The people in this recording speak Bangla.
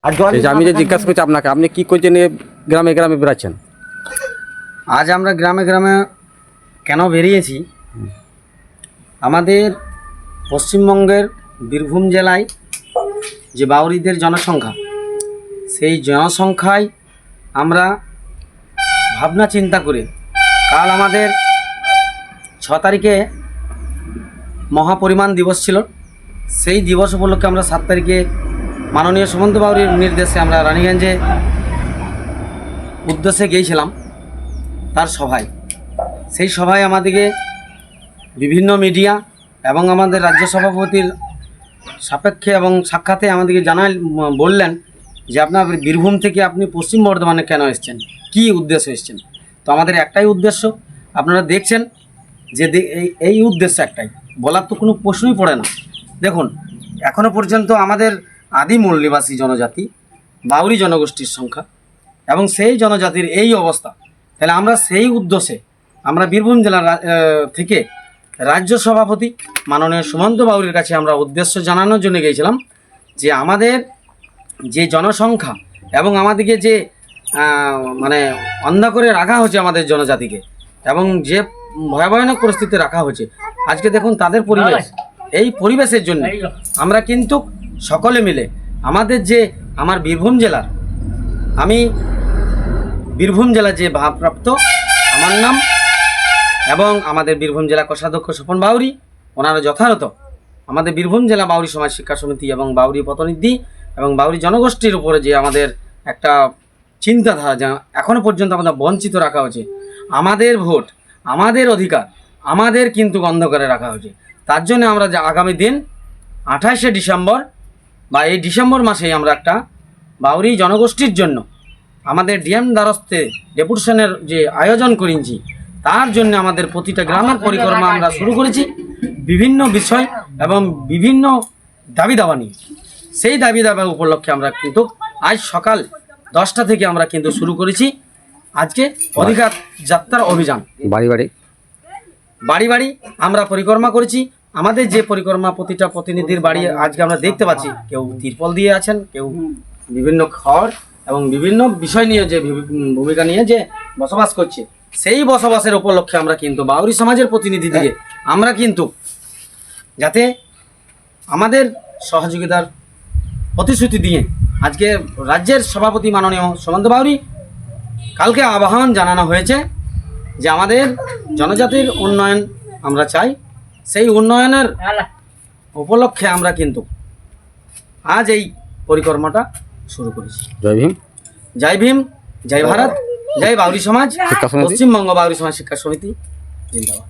আমি যে জিজ্ঞাসা করছি আপনাকে, আপনি কি করছেন গ্রামে গ্রামে বেড়াচ্ছেন? আজ আমরা গ্রামে গ্রামে কেন বেরিয়েছি, আমাদের পশ্চিমবঙ্গের বীরভূম জেলায় যে বাউরিদের জনসংখ্যা, সেই জনসংখ্যায় আমরা ভাবনা চিন্তা করে কাল আমাদের 6 তারিখে মহাপরিমাণ দিবস ছিল। সেই দিবস উপলক্ষে আমরা 7 তারিখে মাননীয় সুমন্ত বাউরির নির্দেশে আমরা রানীগঞ্জে উদ্দেশ্যে গিয়েছিলাম তার সভায়। সেই সভায় আমাদেরকে বিভিন্ন মিডিয়া এবং আমাদের রাজ্য সভাপতির সাপেক্ষে এবং সাক্ষাতে আমাদেরকে বললেন যে আপনার বীরভূম থেকে আপনি পশ্চিম বর্ধমানে কেন এসেছেন, কী উদ্দেশ্যে এসেছেন। তো আমাদের একটাই উদ্দেশ্য, আপনারা দেখছেন যে এই উদ্দেশ্য একটাই, বলার তো কোনো প্রশ্নই পড়ে না। দেখুন, এখনও পর্যন্ত আমাদের আদি মূল নিবাসী জনজাতি বাউরি জনগোষ্ঠীর সংখ্যা এবং সেই জনজাতির এই অবস্থা, তাহলে আমরা সেই উদ্দেশ্যে আমরা বীরভূম জেলার থেকে রাজ্য সভাপতি মাননীয় সুমন্ত বাউরির কাছে আমরা উদ্দেশ্য জানানোর জন্য গিয়েছিলাম যে আমাদের যে জনসংখ্যা এবং আমাদেরকে যে মানে অন্ধা করে রাখা হচ্ছে আমাদের জনজাতিকে, এবং যে ভয়াবহ পরিস্থিতিতে রাখা হচ্ছে আজকে দেখুন তাদের পরিবেশ, এই পরিবেশের জন্য আমরা কিন্তু সকলে মিলে আমাদের যে আমার বীরভূম জেলার, আমি বীরভূম জেলার যে ভারপ্রাপ্ত আমার নাম এবং আমাদের বীরভূম জেলা কোষাধ্যক্ষ স্বপন বাউরি, ওনারা যথাযথ আমাদের বীরভূম জেলা বাউরি সমাজ শিক্ষা সমিতি এবং বাউরি প্রতিনিধি এবং বাউরি জনগোষ্ঠীর উপরে যে আমাদের একটা চিন্তাধারা যা এখনও পর্যন্ত আমাদের বঞ্চিত রাখা হয়েছে, আমাদের ভোট, আমাদের অধিকার আমাদের কিন্তু বন্ধ করে রাখা হয়েছে। তার জন্য আমরা যে আগামী দিন 28শে ডিসেম্বর বা এই ডিসেম্বর মাসেই আমরা একটা বাউরি জনগোষ্ঠীর জন্য আমাদের ডিএম দ্বারস্থে ডেপুটেশনের যে আয়োজন করেছি, তার জন্য আমাদের প্রতিটা গ্রামের পরিক্রমা আমরা শুরু করেছি বিভিন্ন বিষয় এবং বিভিন্ন দাবি দাবা নিয়ে। সেই দাবি দাবা উপলক্ষে আমরা কিন্তু আজ সকাল 10টা থেকে আমরা কিন্তু শুরু করেছি আজকে অধিকার যাত্রার অভিযান। বাড়ি বাড়ি বাড়ি বাড়ি আমরা পরিক্রমা করেছি। আমাদের যে পরিক্রমা প্রতিটা প্রতিনিধির বাড়ি আজকে আমরা দেখতে পাচ্ছি, কেউ তিরপল দিয়ে আছেন, কেউ বিভিন্ন খড় এবং বিভিন্ন বিষয় নিয়ে যে ভূমিকা নিয়ে যে বসবাস করছে, সেই বসবাসের উপলক্ষে আমরা কিন্তু বাউরি সমাজের প্রতিনিধি দিয়ে আমরা কিন্তু যাতে আমাদের সহযোগিতার প্রতিশ্রুতি দিয়ে আজকে রাজ্যের সভাপতি মাননীয় সুমন্ত বাউরি কালকে আহ্বান জানানো হয়েছে যে আমাদের জনজাতির উন্নয়ন আমরা চাই, সেই উন্নয়নের উপলক্ষে আমরা কিন্তু আজ এই পরিক্রমাটা শুরু করেছি। জয় ভীম, জয় ভীম, জয় ভারত, জয় বাউরি সমাজ, পশ্চিমবঙ্গ বাউরি সমাজ শিক্ষা সমিতি, জিন্দাবাদ।